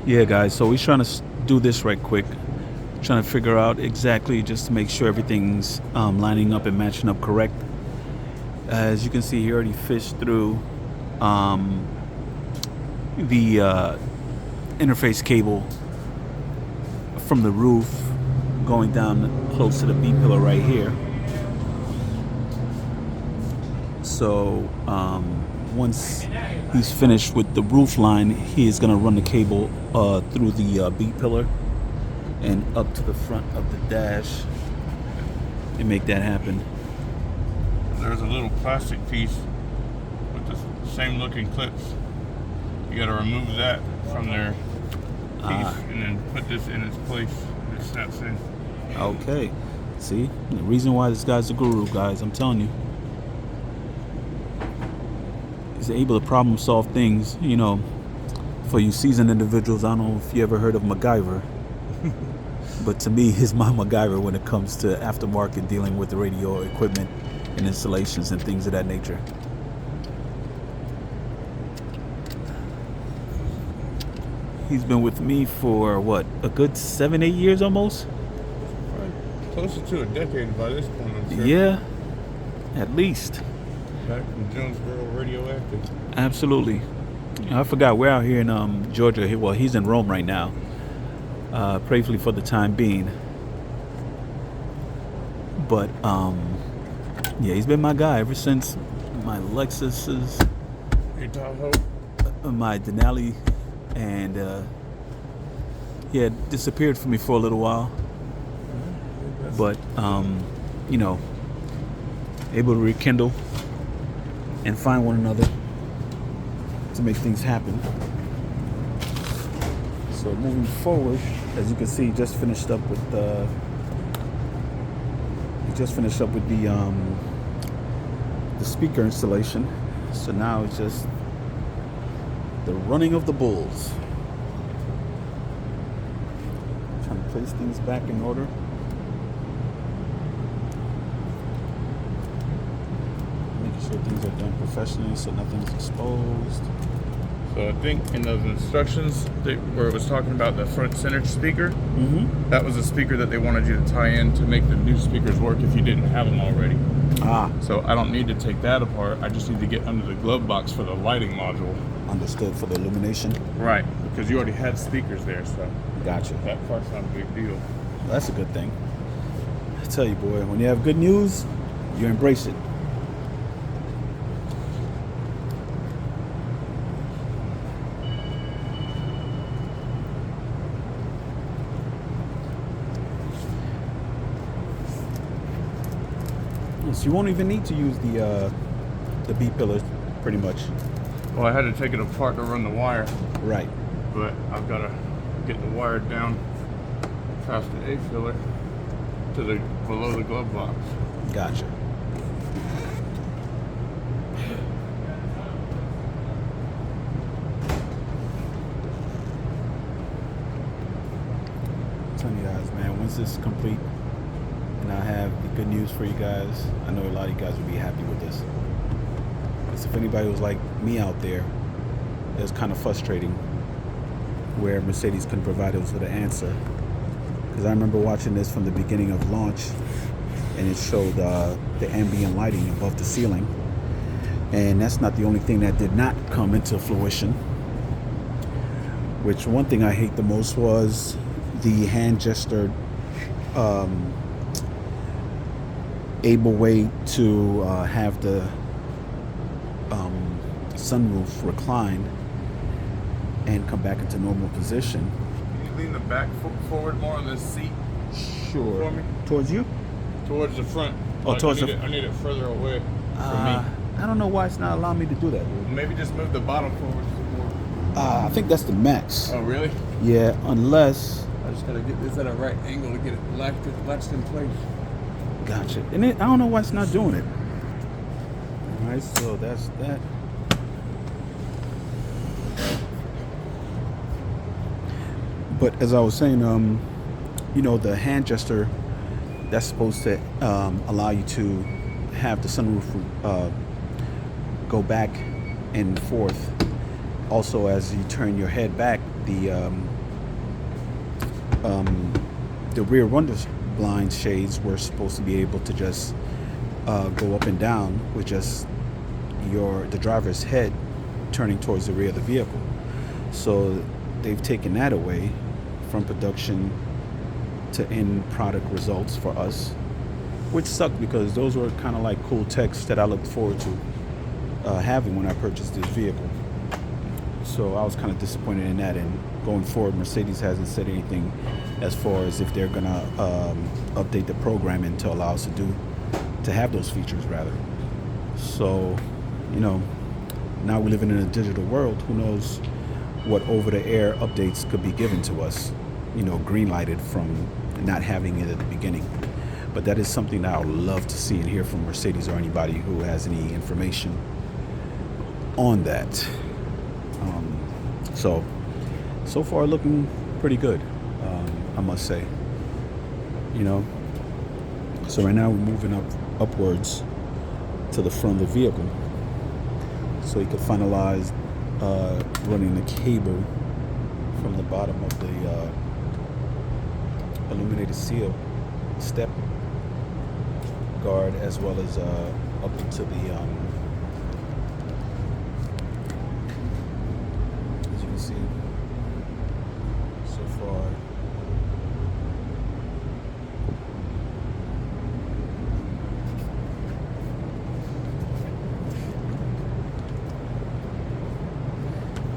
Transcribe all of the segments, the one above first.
Yeah, guys, so we're trying to do this right quick. Trying to figure out exactly just to make sure everything's lining up and matching up correct. As you can see, he already fished through um, the interface cable from the roof going down close to the B pillar right here. So once he's finished with the roof line, he is going to run the cable through the B pillar and up to the front of the dash and make that happen. There's a little plastic piece with the same looking clips. You got to remove that from their piece and then put this in its place. It snaps in. Okay. See, the reason why this guy's a guru, guys, I'm telling you. He's able to problem solve things, you know, for you seasoned individuals. I don't know if you ever heard of MacGyver. But to me, he's my MacGyver when it comes to aftermarket dealing with the radio equipment and installations and things of that nature. He's been with me for what, a good 7-8 years almost? Closer to a decade by this point, I'm sure. Yeah, at least. Back from Jonesboro Radioactive. Absolutely. I forgot, we're out here in Georgia. Well, he's in Rome right now. Prayfully for the time being. But yeah, he's been my guy ever since my Lexus's, my Denali, and he had disappeared from me for a little while. But you know, able to rekindle and find one another to make things happen. So moving forward, as you can see, just finished up with the speaker installation. So now it's just the running of the bulls. Trying to place things back in order. Making sure things are done professionally so nothing's exposed. So I think in those instructions where it was talking about the front center speaker, that was a speaker that they wanted you to tie in to make the new speakers work if you didn't have them already. So I don't need to take that apart. I just need to get under the glove box for the lighting module. Understood, for the illumination. Right, because you already had speakers there, so gotcha. That part's not a big deal. Well, that's a good thing. I tell you, boy, when you have good news, you embrace it. So you won't even need to use the B pillars, pretty much. Well, I had to take it apart to run the wire. Right. But I've got to get the wire down past the A filler to the below the glove box. Gotcha. I'm telling you guys, man, once this is complete and I have the good news for you guys, I know a lot of you guys will be happy with this. Because if anybody was like me out there, it was kind of frustrating where Mercedes couldn't provide us with an answer. Because I remember watching this from the beginning of launch, and it showed the ambient lighting above the ceiling. And that's not the only thing that did not come into fruition. Which one thing I hate the most was the hand gestured able way to have the sunroof recline and come back into normal position. Can you lean the back forward more on this seat? Sure. For me? Towards you? Towards the front. Oh, towards I need it further away from me. I don't know why it's not allowing me to do that, dude. Maybe just move the bottom forward some more. I think that's the max. Oh, really? Yeah, unless... I just gotta get this at a right angle to get it latched in place. Gotcha. And I don't know why it's not doing it. All right, so that's that. But as I was saying, you know, the hand gesture, that's supposed to allow you to have the sunroof go back and forth. Also, as you turn your head back, the the rear window blind shades were supposed to be able to just go up and down with just the driver's head turning towards the rear of the vehicle. So they've taken that away from production to end product results for us, which sucked because those were kind of like cool techs that I looked forward to having when I purchased this vehicle. So I was kind of disappointed in that, and going forward, Mercedes hasn't said anything as far as if they're gonna update the programming to allow us to have those features rather. So, you know, now we're living in a digital world. Who knows what over-the-air updates could be given to us, you know, green-lighted from not having it at the beginning. But that is something that I would love to see and hear from Mercedes or anybody who has any information on that. So far looking pretty good, I must say. You know, so right now we're moving upwards to the front of the vehicle, so you can finalize running the cable from the bottom of the illuminated seal step guard, as well as up into the as you can see so far.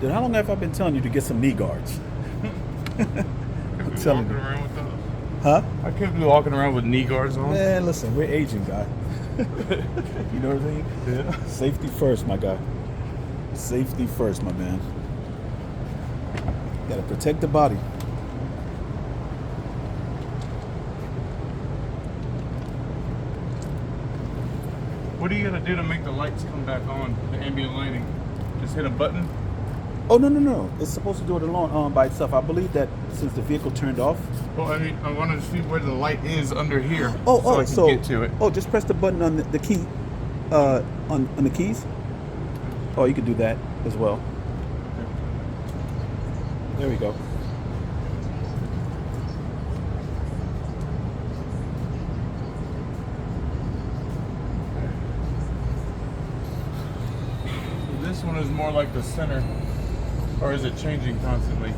Dude, how long have I been telling you to get some knee guards? I'm telling you. Around with those. Huh? I could be walking around with knee guards on. Man, listen, we're aging, guy. You know what I mean? Yeah. Safety first, my guy. Safety first, my man. Gotta protect the body. What are you gonna do to make the lights come back on? The ambient lighting? Just hit a button? Oh, no. It's supposed to do it alone by itself. I believe that since the vehicle turned off. Well, I mean, I wanted to see where the light is under here. So I can get to it. Oh, just press the button on the key, on the keys. Oh, you can do that as well. There we go. This one is more like the center, or is it changing constantly?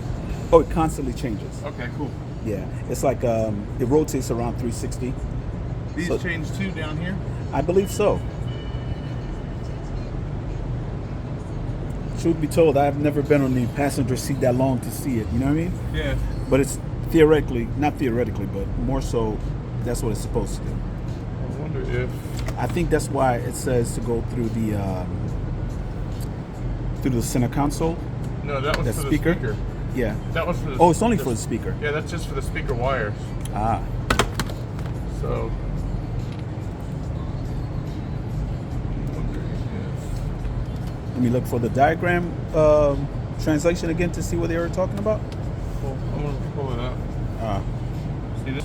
Oh, it constantly changes. Okay, cool. Yeah, it's like it rotates around 360. These So- change too down here? I believe so. Truth be told, I've never been on the passenger seat that long to see it. You know what I mean? Yeah. But it's not theoretically, but more so, that's what it's supposed to do. I wonder if... I think that's why it says to go through the center console. No, that was That for speaker? the speaker. Yeah. That was for the... Oh, it's only for the speaker. Yeah, that's just for the speaker wires. Ah. So... Let me look for the diagram translation again to see what they were talking about. Cool. I'm going to pull it up. See this?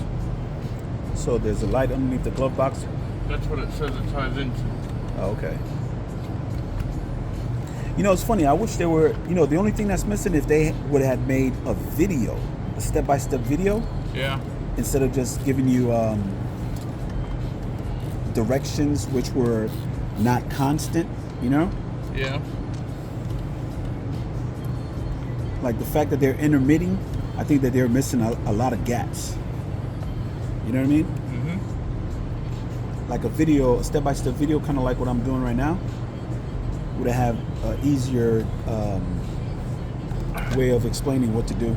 So there's a light underneath the glove box. That's what it says it ties into. Oh, okay. You know, it's funny. I wish there were, the only thing that's missing if they would have made a video, a step-by-step video, Yeah. instead of just giving you directions which were not constant, Yeah. Like the fact that they're intermitting, I think that they're missing a lot of gaps. You know what I mean? Mm-hmm. Like a step-by-step video, kind of like what I'm doing right now, would have an easier way of explaining what to do.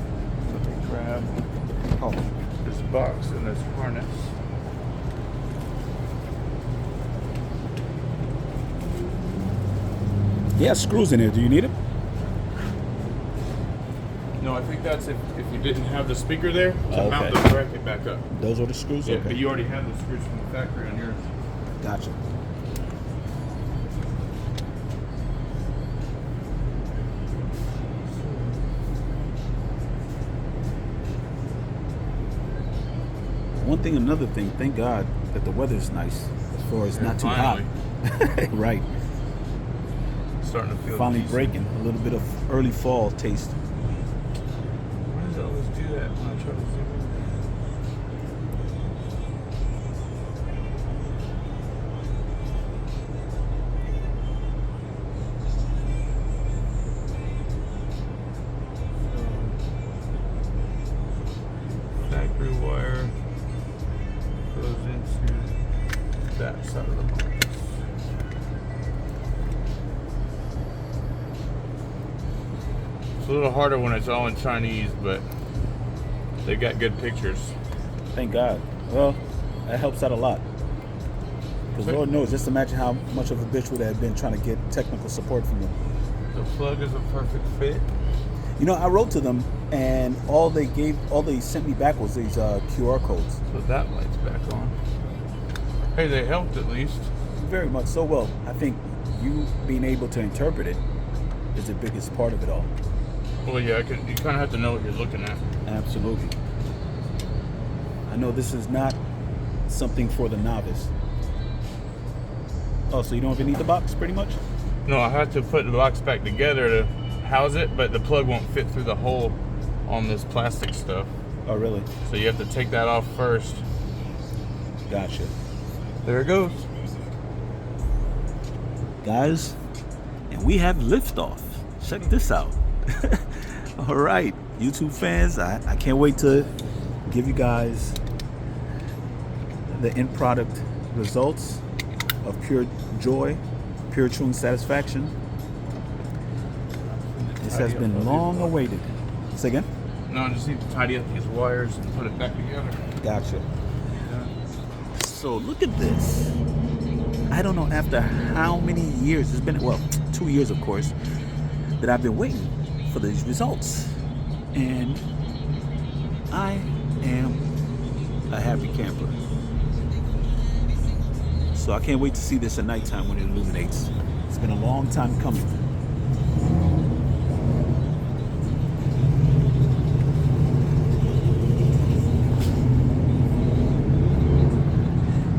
Let me grab this box and this harness. Yeah, screws in there. Do you need it? No, I think that's if you didn't have the speaker there to Oh, mount okay. the bracket back up. Those are the screws? Yeah, Okay. but you already have the screws from the factory on yours. Gotcha. One thing, another thing, thank God that the weather's nice as far as not too finally. hot. Right. Starting to feel Finally decent. breaking. A little bit of early fall taste. What is all always do that when I try to zoom in. Factory wire goes into that side of the box. It's a little harder when it's all in Chinese, but they got good pictures. Thank God. Well, that helps out a lot. Because Lord knows, just imagine how much of a bitch would have been trying to get technical support from them. The plug is a perfect fit. You know, I wrote to them, and all they sent me back was these QR codes. So that light's back on. Hey, they helped at least. Very much so. Well, I think you being able to interpret it is the biggest part of it all. Well, yeah, you kind of have to know what you're looking at. Absolutely. I know this is not something for the novice. Oh, so you don't even need the box, pretty much? No, I have to put the box back together to house it, but the plug won't fit through the hole on this plastic stuff. Oh, really? So you have to take that off first. Gotcha. There it goes. Guys, and we have liftoff. Check this out. All right, YouTube fans, I can't wait to give you guys the end product results of pure joy, pure true satisfaction. This has been long awaited. Say again? No, I just need to tidy up these wires and put it back together. Gotcha. So look at this. I don't know after how many years, it's been, well, 2 years of course, that I've been waiting for these results. And I am a happy camper. So I can't wait to see this at nighttime when it illuminates. It's been a long time coming.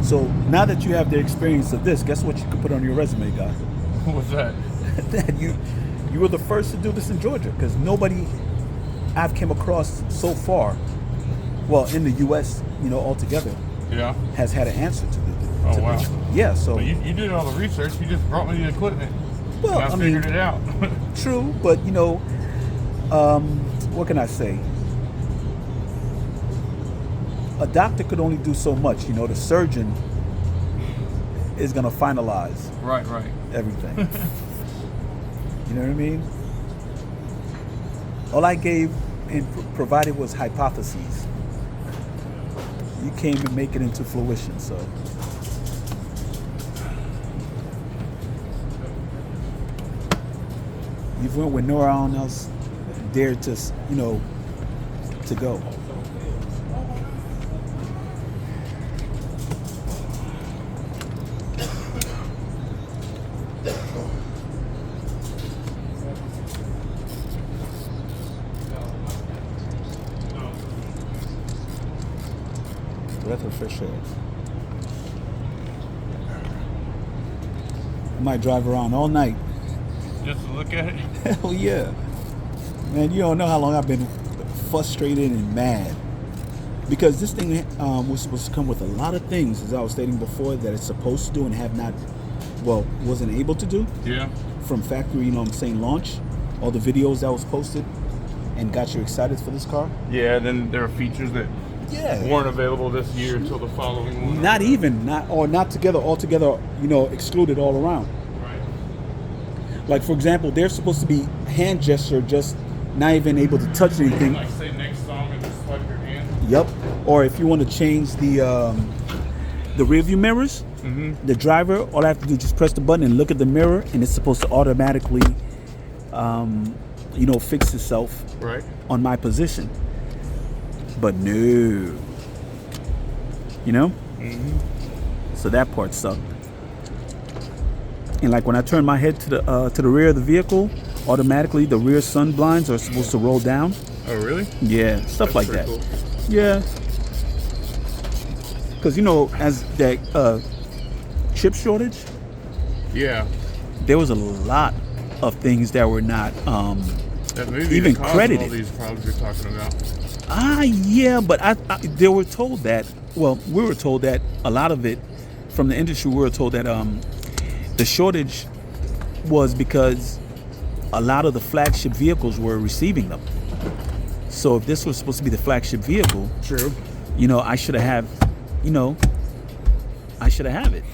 So now that you have the experience of this, guess what you can put on your resume, guy? What's that? That you were the first to do this in Georgia, because nobody I've came across so far, well, in the U.S., you know, altogether, Yeah. has had an answer to this. Oh, wow. Yeah, so But you did all the research. You just brought me the equipment. well, and I I mean, figured it out. true, but you know, what can I say? A doctor could only do so much. You know, the surgeon is gonna finalize Right. everything. You know what I mean? All I gave and provided was hypotheses. You came and make it into fruition, so. You went where no one else dared to, you know, to go. Breath of fresh air. I might drive around all night. Just to look at it. Hell yeah. Man, you don't know how long I've been frustrated and mad. Because this thing was supposed to come with a lot of things, as I was stating before, that it's supposed to do and have not, well, wasn't able to do. Yeah. From factory, you know what I'm saying, launch. All the videos that was posted and got you excited for this car. Yeah, then there are features that Yeah. weren't available this year until the following one. Not together, altogether, you know, excluded all around. Right. Like, for example, they're supposed to be hand gesture, just not even able to touch anything. Like say next song and just swipe your hand. Yep. Or if you want to change the rear view mirrors, the driver, all I have to do is just press the button and look at the mirror, and it's supposed to automatically, you know, fix itself Right. on my position. But no, you know. So that part sucked. And like when I turn my head to the rear of the vehicle, automatically the rear sun blinds are supposed to roll down. Oh, really? Yeah, stuff That's like that. pretty cool. Yeah. Because, you know, as that chip shortage, Yeah. there was a lot of things that were not That movie even that caused credited. all these problems you're talking about. Yeah, but they were told that. Well, we were told that a lot of it from the industry. We were told that the shortage was because a lot of the flagship vehicles were receiving them. So if this was supposed to be the flagship vehicle, True. I should have I should have it.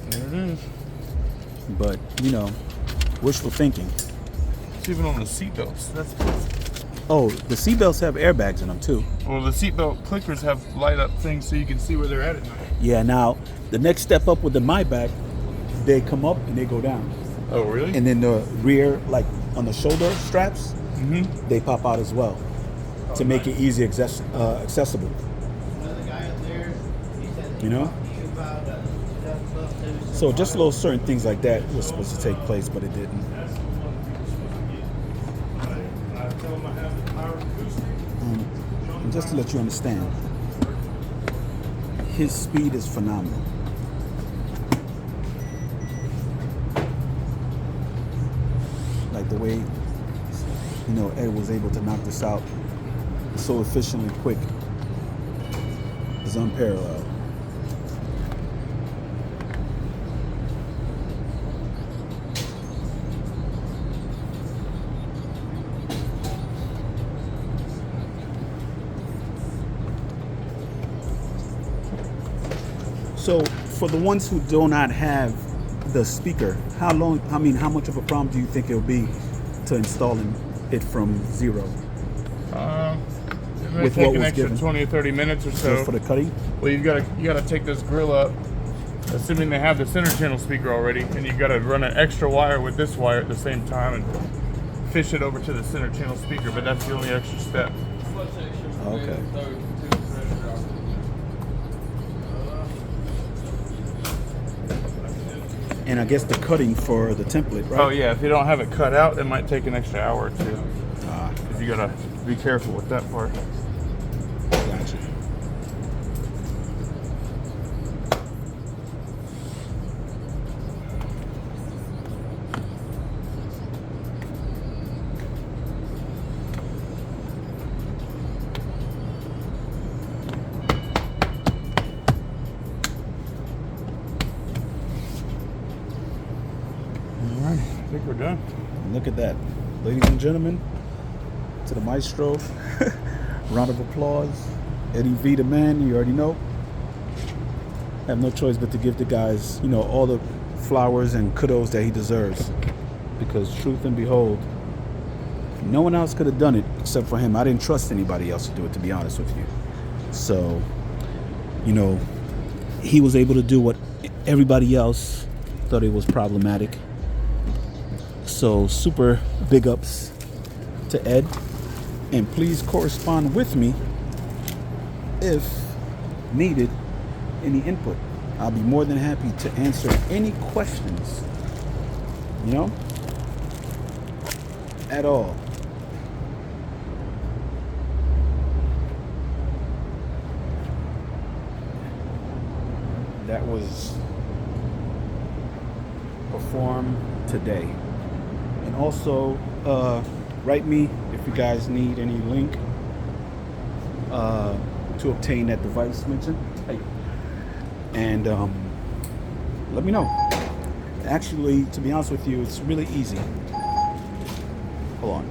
There it is. But wishful thinking. It's even on the seatbelts. That's Oh, the seatbelts have airbags in them too. well, the seatbelt clickers have light up things so you can see where they're at night. Yeah. Now the next step up with the Maybach, they come up and they go down, Oh, really? and then the rear, like on the shoulder straps, they pop out as well to make it easy accessible. So just little certain things like that was supposed to take place, but it didn't. And just to let you understand, his speed is phenomenal. Like the way, Ed was able to knock this out so efficiently quick is unparalleled. So for the ones who do not have the speaker, how much of a problem do you think it'll be to installing it from zero? It may With take what an was extra given? 20 or 30 minutes or so. Just for the cutting? Well, you gotta take this grill up, assuming they have the center channel speaker already, and you gotta run an extra wire with this wire at the same time and fish it over to the center channel speaker. But that's the only extra step. Okay. And I guess the cutting for the template, right? Oh yeah, if you don't have it cut out, it might take an extra hour or two. Ah, 'Cause you gotta be careful with that part. gotcha. All right, I think we're done. Look at that. Ladies and gentlemen, to the maestro, round of applause. Eddie V, the man, you already know. I have no choice but to give the guys, all the flowers and kudos that he deserves. Because truth and behold, no one else could have done it except for him. I didn't trust anybody else to do it, to be honest with you. So, he was able to do what everybody else thought it was problematic. So super big ups to Ed, and please correspond with me if needed any input. I'll be more than happy to answer any questions, at all. That was performed today. And also, write me if you guys need any link to obtain that device mentioned. And let me know. Actually, to be honest with you, it's really easy. Hold on.